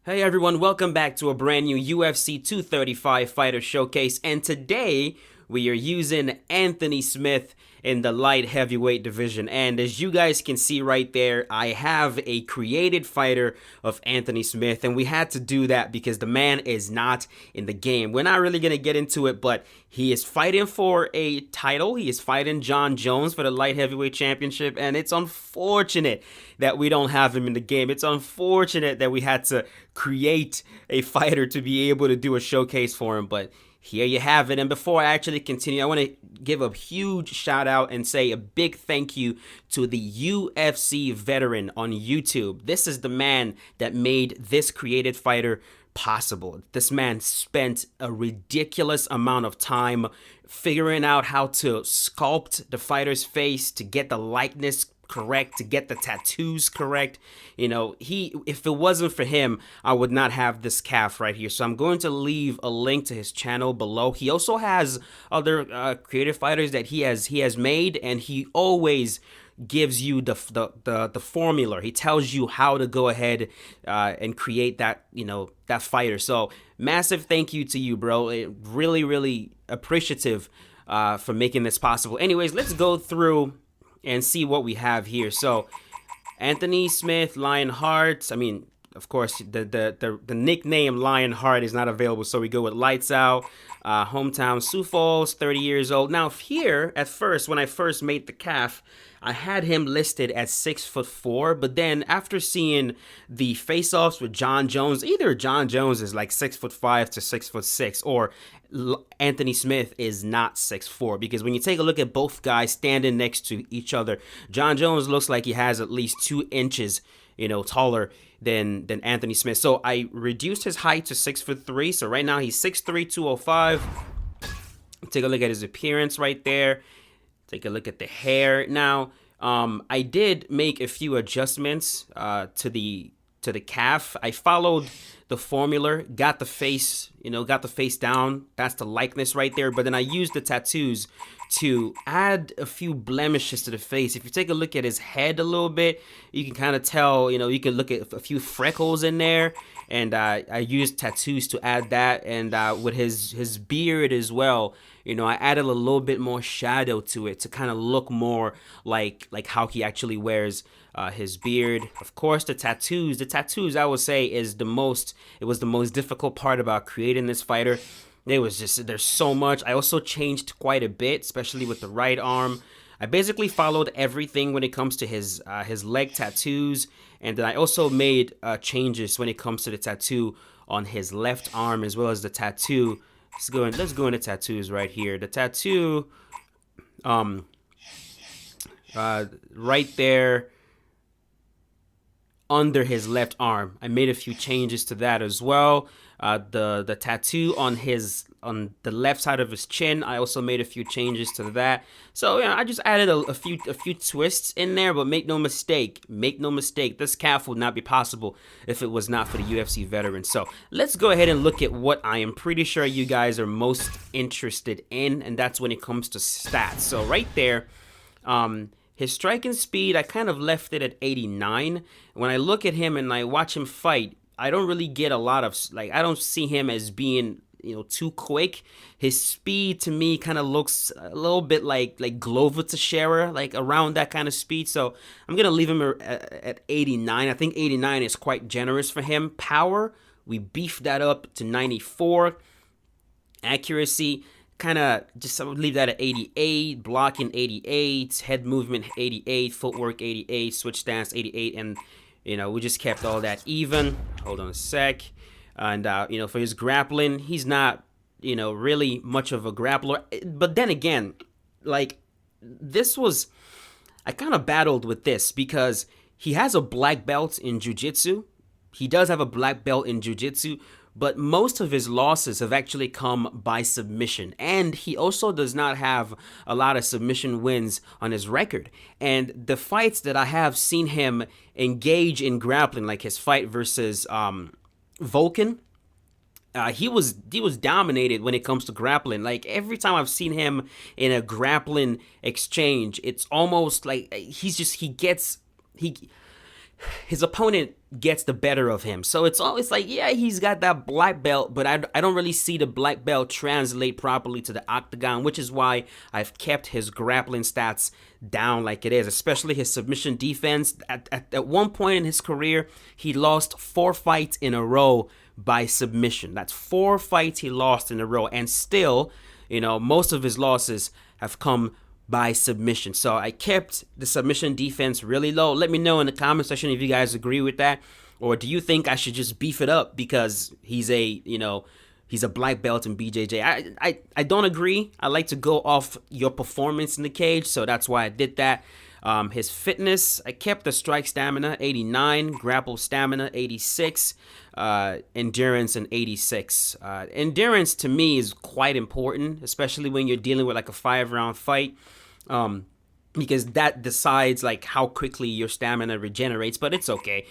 Hey everyone, welcome back to a brand new UFC 235 Fighter Showcase, and today we are using Anthony Smith in the light heavyweight division. And as you guys can see right there, I have a created fighter of Anthony Smith, and we had to do that because the man is not in the game. We're not really going to get into it, but he is fighting for a title. He is fighting John Jones for the light heavyweight championship, and it's unfortunate that we don't have him in the game. It's unfortunate that we had to create a fighter to be able to do a showcase for him, but here you have it. And before I actually continue, I want to give a huge shout out and say a big thank you to the UFC veteran on YouTube. This is the man that made this created fighter possible. This man spent a ridiculous amount of time figuring out how to sculpt the fighter's face to get the likeness correct, to get the tattoos correct. You know, if it wasn't for him, I would not have this calf right here. So I'm going to leave a link to his channel below. He also has other creative fighters that he has made, and he always gives you the formula. He tells you how to go ahead and create that, that fighter. So massive thank you to you, bro. Really appreciative for making this possible. Anyways, let's go through and see what we have here. So Anthony Smith, Lionheart. I mean, of course, the nickname Lionheart is not available, so we go with Lights Out. Hometown Sioux Falls, 30 years old. Now here, at first, when I first made the calf, I had him listed at 6'4", but then after seeing the face-offs with John Jones, either John Jones is like 6'5" to 6'6", or Anthony Smith is not 6'4", because when you take a look at both guys standing next to each other, John Jones looks like he has at least 2 inches, taller than Anthony Smith. So I reduced his height to 6'3", so right now he's 6'3", 205. Take a look at his appearance right there. Take a look at the hair. Now, I did make a few adjustments to the calf. I followed the formula, got the face down. That's the likeness right there. But then I used the tattoos to add a few blemishes to the face. If you take a look at his head a little bit, you can kind of tell, you can look at a few freckles in there. And I used tattoos to add that, and with his beard as well, I added a little bit more shadow to it to kind of look more like how he actually wears his beard. Of course, the tattoos I would say was the most difficult part about creating this fighter. There's so much. I also changed quite a bit, especially with the right arm. I basically followed everything when it comes to his leg tattoos, and then I also made changes when it comes to the tattoo on his left arm, as well as the tattoo. Let's go into tattoos right here. The tattoo, right there under his left arm, I made a few changes to that as well. The tattoo on the left side of his chin, I also made a few changes to that. So I just added a few twists in there, but make no mistake, this calf would not be possible if it was not for the UFC veteran. So let's go ahead and look at what I am pretty sure you guys are most interested in, and that's when it comes to stats. So right there, his striking speed, I kind of left it at 89. When I look at him and I watch him fight, I don't really get a lot of, I don't see him as being, too quick. His speed to me kind of looks a little bit like Glover Teixeira, like around that kind of speed. So I'm going to leave him at 89. I think 89 is quite generous for him. Power, we beefed that up to 94. Accuracy, kind of just I would leave that at 88. Blocking 88. Head movement 88. Footwork 88. Switch stance 88. And we just kept all that even. Hold on a sec. And, for his grappling, he's not, really much of a grappler. But then again, I kind of battled with this because he has a black belt in jiu-jitsu. He does have a black belt in jiu-jitsu, but most of his losses have actually come by submission. And he also does not have a lot of submission wins on his record. And the fights that I have seen him engage in grappling, like his fight versus Volkan, he was dominated when it comes to grappling. Like every time I've seen him in a grappling exchange, it's almost like his opponent gets the better of him. So it's always like, yeah, he's got that black belt, but I don't really see the black belt translate properly to the octagon, which is why I've kept his grappling stats down like it is, especially his submission defense. At one point in his career, he lost 4 fights in a row by submission. That's 4 fights he lost in a row, and still, most of his losses have come by submission. So I kept the submission defense really low. Let me know in the comment section if you guys agree with that, or do you think I should just beef it up because he's a black belt in BJJ? I don't agree. I like to go off your performance in the cage, so that's why I did that. His fitness, I kept the strike stamina 89, grapple stamina 86, endurance and 86. Endurance to me is quite important, especially when you're dealing with like a 5-round fight, because that decides like how quickly your stamina regenerates. But it's okay.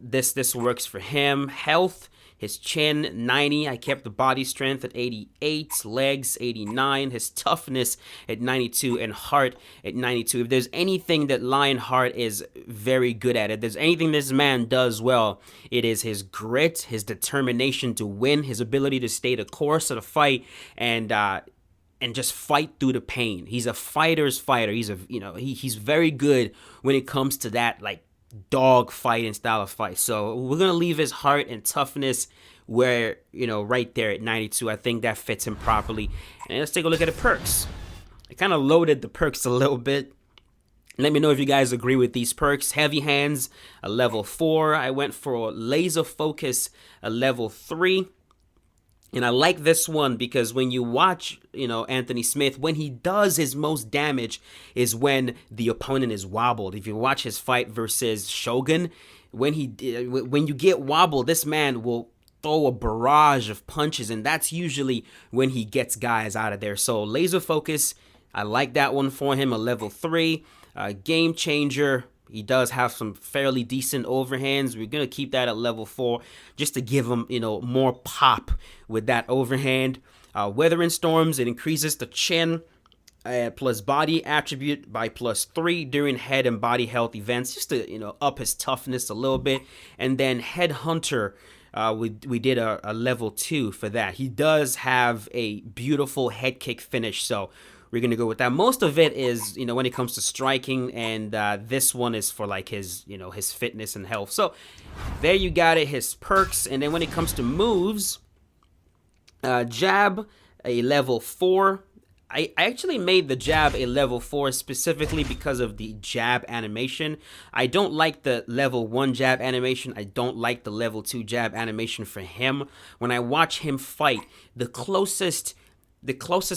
This works for him. Health. His chin, 90. I kept the body strength at 88. Legs, 89. His toughness at 92. And heart at 92. If there's anything that Lionheart is very good at, if there's anything this man does well, it is his grit, his determination to win, his ability to stay the course of the fight, and just fight through the pain. He's a fighter's fighter. He's very good when it comes to that, like, dog fighting style of fight. So we're gonna leave his heart and toughness where, right there at 92. I think that fits him properly. And let's take a look at the perks. I kind of loaded the perks a little bit. Let me know if you guys agree with these perks. Heavy hands, a level 4. I went for laser focus, a level 3. And I like this one because when you watch, Anthony Smith, when he does his most damage is when the opponent is wobbled. If you watch his fight versus Shogun, when you get wobbled, this man will throw a barrage of punches, and that's usually when he gets guys out of there. So laser focus, I like that one for him, a level 3. Game changer. He does have some fairly decent overhands. We're going to keep that at level 4 just to give him, more pop with that overhand. Weathering storms, it increases the chin plus body attribute by +3 during head and body health events, just to, up his toughness a little bit. And then Headhunter, we did a level 2 for that. He does have a beautiful head kick finish, so we're going to go with that. Most of it is, when it comes to striking, and this one is for like his, his fitness and health. So there you got it, his perks. And then when it comes to moves, jab, a level 4. I actually made the jab a level 4 specifically because of the jab animation. I don't like the level 1 jab animation. I don't like the level 2 jab animation for him. When I watch him fight, the closest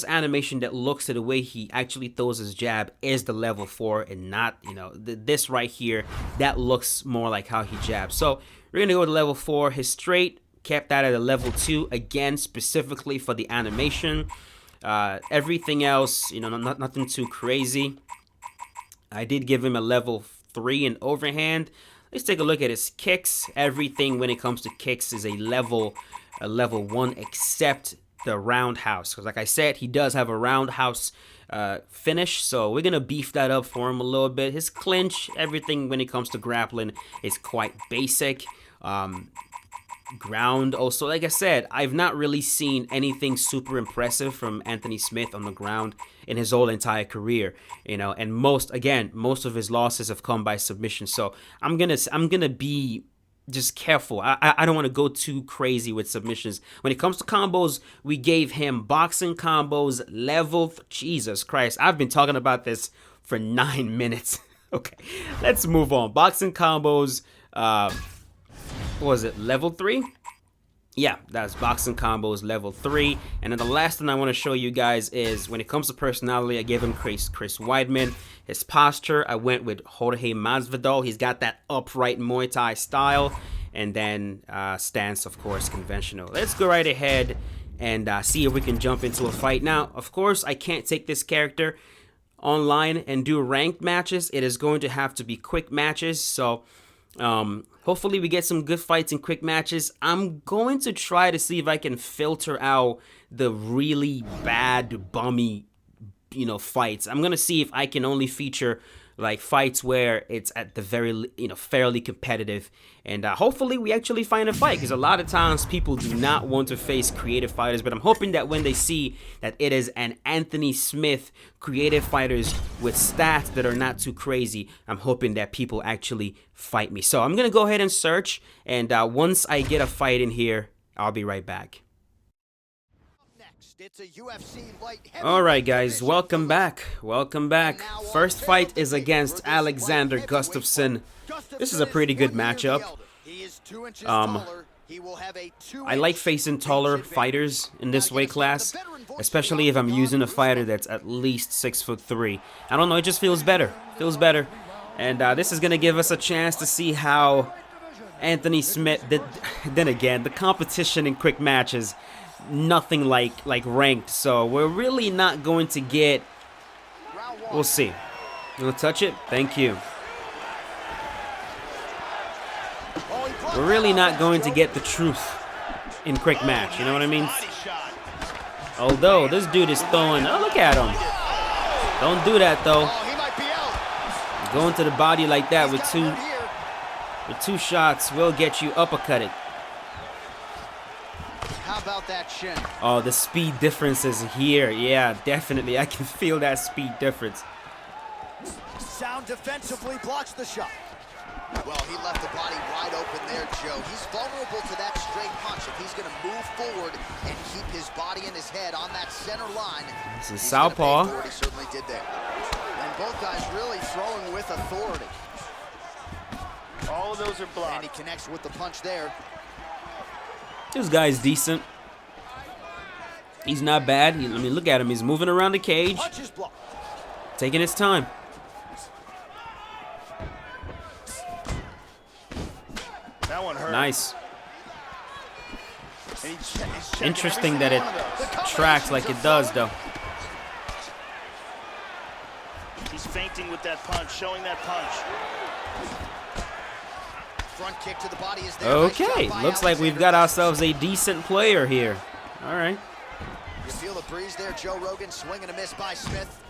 animation that looks to the way he actually throws his jab is the level 4, and not, this right here, that looks more like how he jabs. So we're going to go with level 4. His straight, kept that at a level 2, again, specifically for the animation. Everything else, nothing too crazy. I did give him a level 3 in overhand. Let's take a look at his kicks. Everything when it comes to kicks is a level 1 except the roundhouse, because like I said, he does have a roundhouse finish, so we're gonna beef that up for him a little bit. His clinch, everything when it comes to grappling is quite basic. Ground also, like I said, I've not really seen anything super impressive from Anthony Smith on the ground in his whole entire career, and most of his losses have come by submission. So I'm gonna be just careful. I don't want to go too crazy with submissions. When it comes to combos, we gave him boxing combos level. Jesus Christ, I've been talking about this for 9 minutes. Okay, let's move on. Boxing combos, what was it, level 3? Yeah, that's boxing combos level 3. And then the last thing I want to show you guys is when it comes to personality, I gave him Chris Weidman. His posture, I went with Jorge Masvidal. He's got that upright Muay Thai style. And then stance, of course, conventional. Let's go right ahead and see if we can jump into a fight. Now, of course, I can't take this character online and do ranked matches. It is going to have to be quick matches. So hopefully we get some good fights in quick matches. I'm going to try to see if I can filter out the really bad, bummy, fights. I'm going to see if I can only feature like fights where it's at the very, fairly competitive. And hopefully we actually find a fight, because a lot of times people do not want to face creative fighters. But I'm hoping that when they see that it is an Anthony Smith creative fighters with stats that are not too crazy, I'm hoping that people actually fight me. So I'm going to go ahead and search. And once I get a fight in here, I'll be right back. It's a UFC light Alright guys, welcome back. Welcome back. First fight is against Alexander Gustafsson. This is a pretty good matchup. I like facing taller fighters in this weight class, especially if I'm using a fighter that's at least 6'3". I don't know, it just feels better. Feels better. And this is going to give us a chance to see how Anthony Smith did. Then again, the competition in quick matches, nothing like ranked, so we're really not going to get. We'll see. You want to touch it? Thank you. We're really not going to get the truth in quick match, you know what I mean? Although this dude is throwing. Oh, look at him. Don't do that though. Going to the body like that with two shots will get you uppercutted. How about that shin? Oh, the speed difference is here. Yeah, definitely. I can feel that speed difference. Sound defensively blocks the shot. Well, he left the body wide open there, Joe. He's vulnerable to that straight punch. If he's going to move forward and keep his body and his head on that center line, this is southpaw. He certainly did there. And both guys really throwing with authority. All of those are blocked. And he connects with the punch there. This guy's decent. He's not bad. I mean, look at him. He's moving around the cage, taking his time. That one hurt. Nice. Interesting that it tracks like it does, though. He's feinting with that punch, showing that punch. Front kick to the body is there. Okay, looks like we've got ourselves a decent player here. All right. You feel the breeze there, Joe Rogan, swing and a miss by Smith.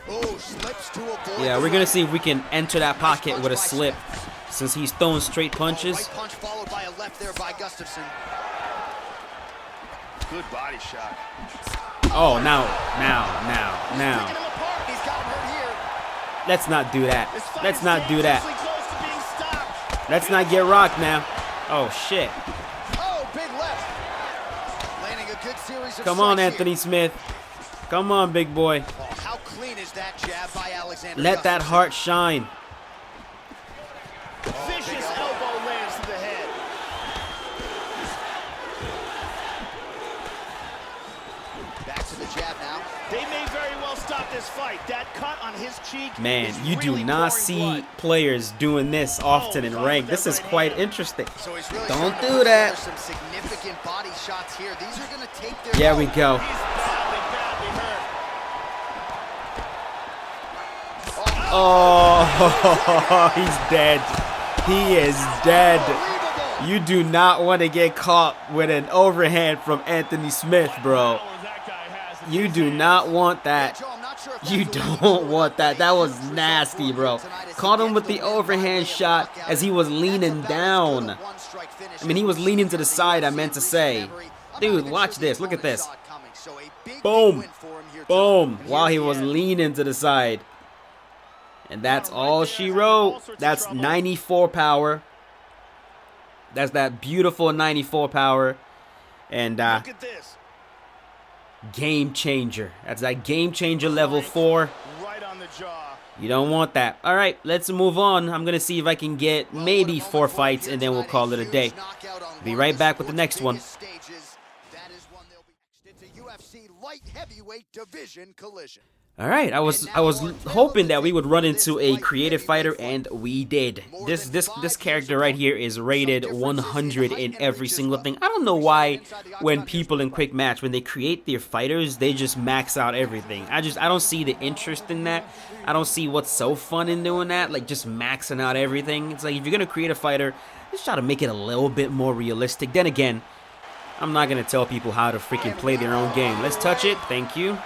Oh, slips to avoid. Yeah, we're gonna see if we can enter that pocket with a slip, since he's throwing straight punches. Right punch followed by a left there by Gustafsson. Good body shot. Oh, now. He's got him hurt here. Let's not do that. Let's not do that. Let's not get rocked now. Oh, shit. Oh, big left. Landing a good series of Come on, strikes Anthony here. Smith. Come on, big boy. Oh, how clean is that jab by Alexander Let that Gustafsson? heart shine. Vicious elbow lands to the head. Back to the jab now. They may very well stop this fight. That cut on his cheek. Man, is you do really not pouring see blood. players doing this often in rank. This is quite interesting. So he's really Don't starting to do put that. together some significant body shots here. These are going to take their There we go. He's badly hurt. Oh, he's dead. He is dead. Unbelievable. You do not want to get caught with an overhand from Anthony Smith, bro. You do not want that. Joe, I'm not sure if You that's a don't want that. That was nasty, bro. Caught him with the overhand shot as he was leaning down. I mean, he was leaning to the side, I meant to say. Dude, watch this. Look at this. Boom. Boom. While he was leaning to the side. And that's all she wrote. That's 94 power. That's that beautiful 94 power. And Look at this. game changer. That's that game changer level 4. Right on the jaw. You don't want that. All right, let's move on. I'm going to see if I can get maybe 4 fights, and then we'll call it a day. Be right back with the next one. It's a UFC light heavyweight division collision. All right, I was hoping that we would run into a creative fighter, and we did. This character right here is rated 100 in every single thing. I don't know why when people in quick match, when they create their fighters, they just max out everything. I don't see the interest in that. I don't see what's so fun in doing that, like just maxing out everything. It's like if you're gonna create a fighter, just try to make it a little bit more realistic. Then again, I'm not gonna tell people how to freaking play their own game. Let's touch it. Thank you.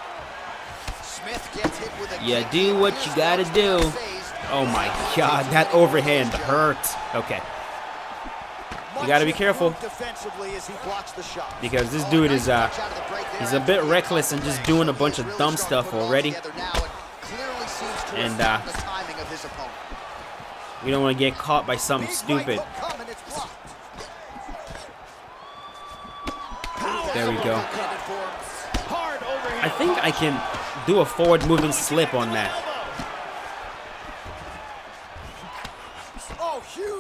Smith gets hit with a You do what you gotta do. Oh my god, that overhand hurt. Okay. You gotta be careful. Because this dude is he's a bit reckless and just doing a bunch of dumb stuff already. And we don't want to get caught by something stupid. There we go. I think I can do a forward moving slip on that.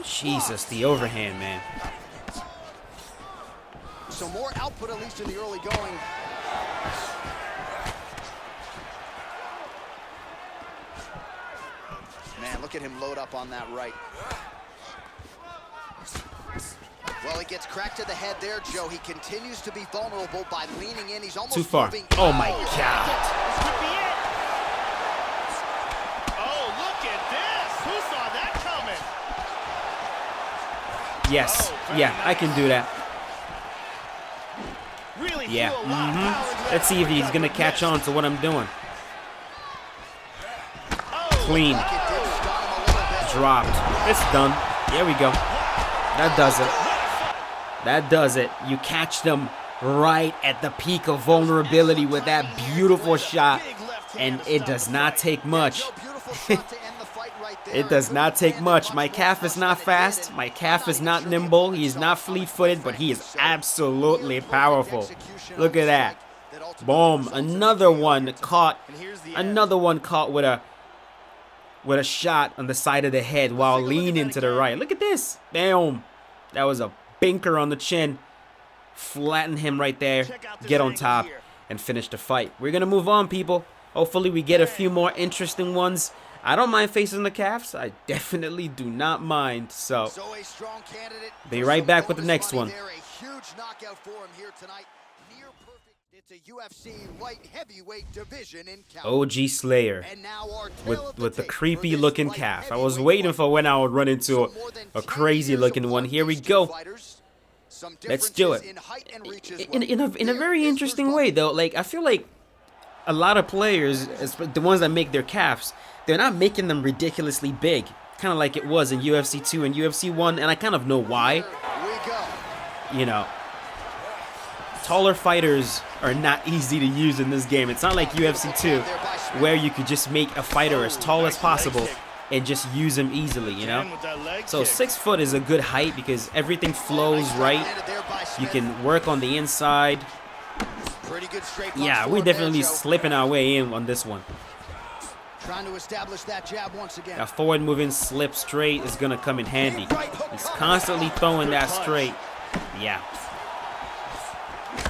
Jesus, the overhand, man. So more output, at least in the early going. Man, look at him load up on that right. Well, he gets cracked to the head there, Joe. He continues to be vulnerable by leaning in. He's almost too far. moving. Oh my god. This could be it. Oh, look at this. Who saw that coming? Yes. Oh, Yeah, I can do that. Really Yeah. threw a lot of power into Let's that see if he's first gonna shot. catch on to what I'm doing. Oh, Clean. Like it did stun him a little bit. Dropped. It's done. There we go. That does it. That does it. You catch them right at the peak of vulnerability with that beautiful shot. And it does not take much. Joe, beautiful shot to end the fight right there. It does not take much. My calf is not fast. My calf is not nimble. He is not fleet-footed, but he is absolutely powerful. Look at that. Boom. Another one caught. Another one caught with a shot on the side of the head while leaning to the right. Look at this. Damn. That was a binker on the chin. Flatten him right there. Get on top and finish the fight. We're going to move on, people. Hopefully we get a few more interesting ones. I don't mind facing the calves. I definitely do not mind. So, a strong candidate. be right back with the next one. A huge knockout for him here tonight. Near perfect. It's a UFC light heavyweight division encounter. OG Slayer And now our with the creepy looking calf. I was waiting for when I would run into a crazy looking one. Here we go. Let's do it. In a very interesting way though. Like, I feel like a lot of players, the ones that make their calves, they're not making them ridiculously big. Kind of like it was in UFC 2 and UFC 1, and I kind of know why. You know, taller fighters are not easy to use in this game. It's not like UFC 2 where you could just make a fighter as tall as possible and just use him easily, you know? So 6 foot is a good height because everything flows right. You can work on the inside. Yeah, we're definitely slipping our way in on this one. Trying to establish that jab once again. That forward moving slip straight is going to come in handy. He's constantly throwing that straight. Yeah.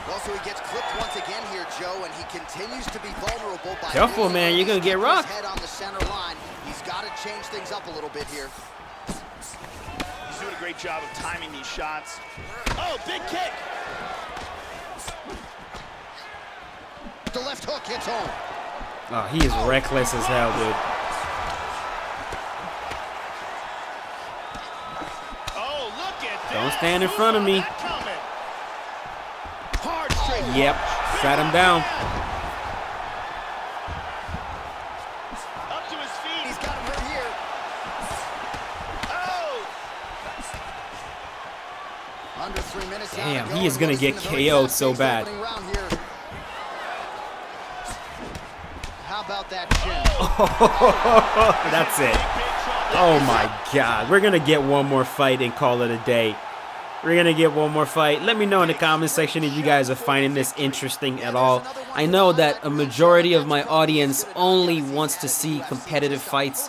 Also, he gets clipped once again here, Joe, and he continues to be vulnerable by careful, man. You're going to get rocked. Head on the center line. He's got to change things up a little bit here. He's doing a great job of timing these shots. Oh, big kick. The left hook hits home. Oh, he is reckless as hell, dude. Oh, look at that. Don't stand in front of me. Hard straight. Yep, sat him down. Up to his feet. He's got him right here. Oh. Under 3 minutes. Damn, he is going to get KO'd so bad. How about that chin? That's it. Oh my god. We're going to get one more fight and call it a day. We're going to get one more fight. Let me know in the comment section if you guys are finding this interesting at all. I know that a majority of my audience only wants to see competitive fights.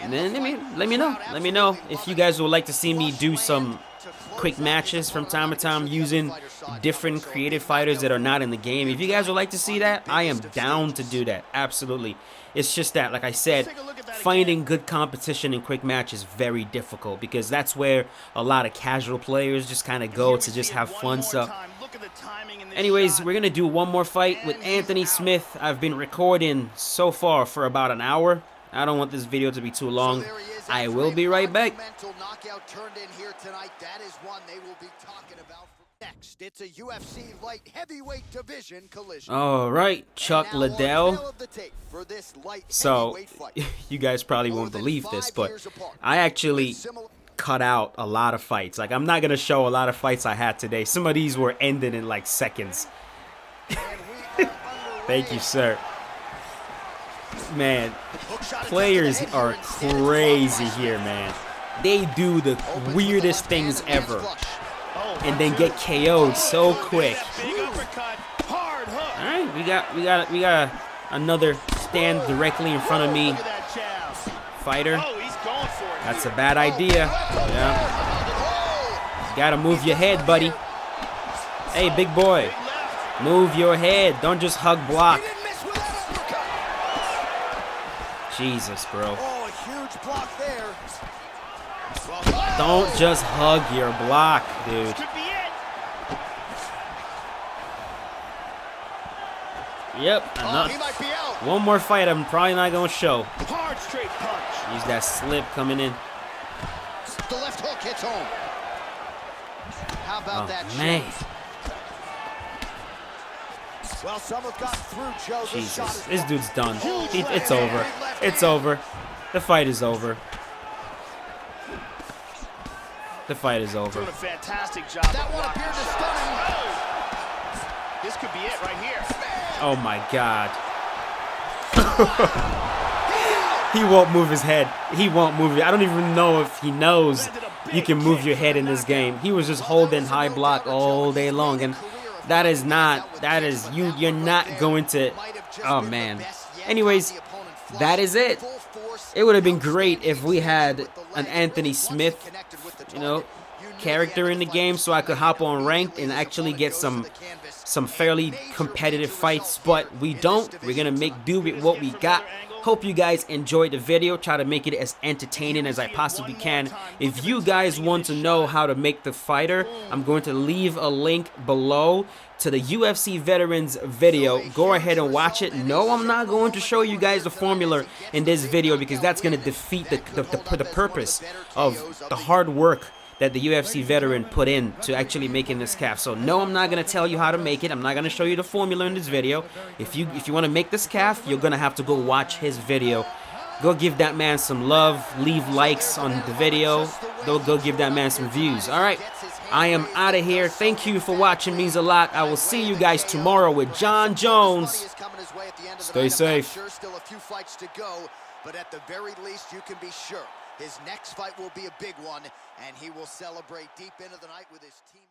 And then let me know. Let me know if you guys would like to see me do some quick matches from time to time using different creative fighters that are not in the game. If you guys would like to see that, I am down to do that. Absolutely. It's just that, like I said, finding good competition in quick matches is very difficult because that's where a lot of casual players just kind of go to just have fun. So anyways, we're going to do one more fight with Anthony Smith. I've been recording so far for about an hour. I don't want this video to be too long. I will be right back. Next, it's a UFC light heavyweight division collision. All right, Chuck And now, Liddell. our tale of the tape for this light So, heavyweight fight. you guys probably More won't than believe 5 this, but years apart. I actually With similar- cut out a lot of fights. Like, I'm not going to show a lot of fights I had today. Some of these were ended in like seconds. And we are Thank you, sir. Man, Hook shot players attempted are ahead here instead. It's crazy blocked by here, man. They do the Opens with weirdest the left things hand and ever, flush. Oh, and then get KO'd so quick. Big uppercut, hard hook. All right, we got another stand directly in front of me. Look at that jab. Fighter. Oh, he's going for it. That's a bad idea. Yeah. Oh, You gotta move your head, buddy. Hey, big boy. Big left. Move your head. Don't just hug block. he didn't miss with that uppercut. Jesus, bro. Oh, a huge block there. Don't just hug your block, dude. Could be it. Yep. Oh, he might be out. One more fight I'm probably not gonna show. Hard straight punch. Use that slip coming in. The left hook hits home. How about Oh, that man. shot? Well, some have gotten through, Joe. This shot Jesus. is This blocked. dude's done. Huge It's left over. hand, left It's hand. over. The fight is over. The fight is over. Doing a fantastic job. That of one blocking appeared to shots. stun him. Oh. This could be it right here. Oh my God. He won't move his head. He won't move it. I don't even know if he knows you can move your head in this game. He was just holding high block all day long, and you're not going to. Oh man. Anyways, that is it. It would have been great if we had an Anthony Smith, character in the game, so I could hop on ranked and actually get some fairly competitive fights, but we don't. We're gonna make do with what we got. Hope you guys enjoyed the video. Try to make it as entertaining as I possibly can. If you guys want to know how to make the fighter, I'm going to leave a link below to the UFC Veterans video. Go ahead and watch it. No, I'm not going to show you guys the formula in this video because that's going to defeat the purpose of the hard work that the UFC veteran put in to actually making this calf. So no, I'm not gonna tell you how to make it. I'm not gonna show you the formula in this video. If you want to make this calf, you're gonna have to go watch his video. Go give that man some love. Leave likes on the video. Go give that man some views. All right, I am out of here. Thank you for watching. Means a lot. I will see you guys tomorrow with John Jones. Stay safe. Still a few fights to go, but at the very least, you can be sure his next fight will be a big one, and he will celebrate deep into the night with his team.